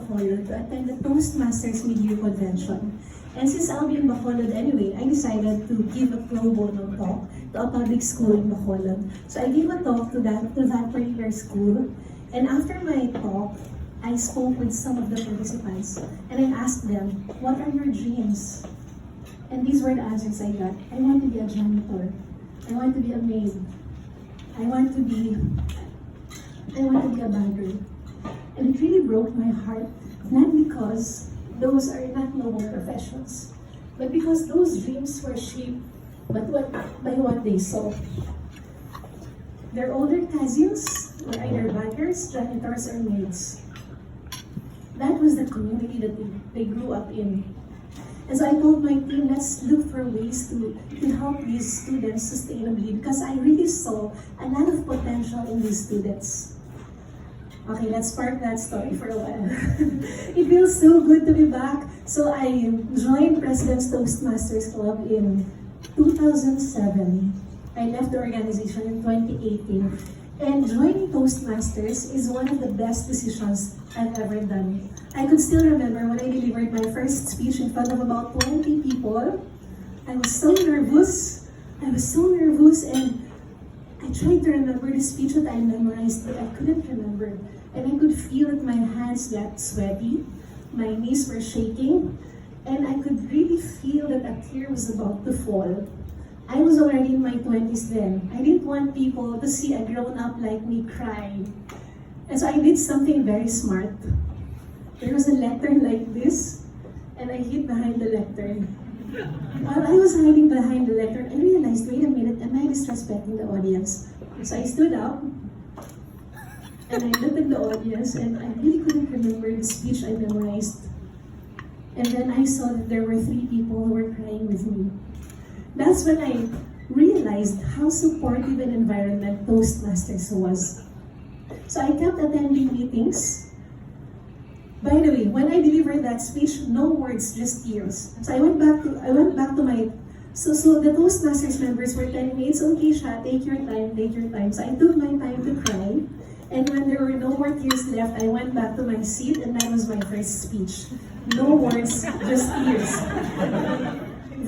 Bacolod to attend the Toastmasters Mid-Year Convention. And since I'll be in Bacolod anyway, I decided to give a pro bono talk to a public school in Bacolod. So I gave a talk to that particular school. And after my talk, I spoke with some of the participants. And I asked them, what are your dreams? And these were the answers I got. I want to be a janitor. I want to be a maid. I want to be a banker. And it really broke my heart, not because those are not noble professions, but because those dreams were shaped by what they saw. Their older cousins were either bankers, janitors, or maids. That was the community that they grew up in. And so I told my team, let's look for ways to help these students sustainably, because I really saw a lot of potential in these students. Okay, let's park that story for a while. It feels so good to be back. So I joined President's Toastmasters Club in 2007. I left the organization in 2018. And joining Toastmasters is one of the best decisions I've ever done. I could still remember when I delivered my first speech in front of about 20 people. I was so nervous. And I tried to remember the speech that I memorized, but I couldn't remember. And I could feel that my hands got sweaty, my knees were shaking, and I could really feel that a tear was about to fall. I was already in my 20s then. I didn't want people to see a grown-up like me cry. And so I did something very smart. There was a lectern like this, and I hid behind the lectern. While I was hiding behind the lectern, I realized, wait a minute, am I disrespecting the audience? So I stood up, and I looked at the audience, and I really couldn't remember the speech I memorized. And then I saw that there were 3 people who were crying with me. That's when I realized how supportive an environment Toastmasters was. So I kept attending meetings. By the way, when I delivered that speech, no words, just tears. So I went back to my, so the Toastmasters members were telling me, it's okay, Sha, take your time. So I took my time to cry. And when there were no more tears left, I went back to my seat, and that was my first speech. No words, just tears.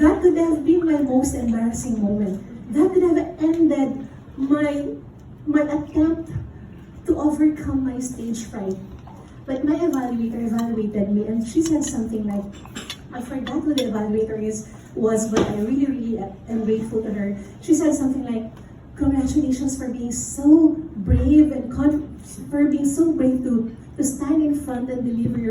That could have been my most embarrassing moment. That could have ended my attempt to overcome my stage fright. But my evaluator evaluated me, and she said something like, I forgot who the evaluator was, but I really am grateful to her. She said something like, congratulations for being so brave and for being so brave to stand in front and deliver your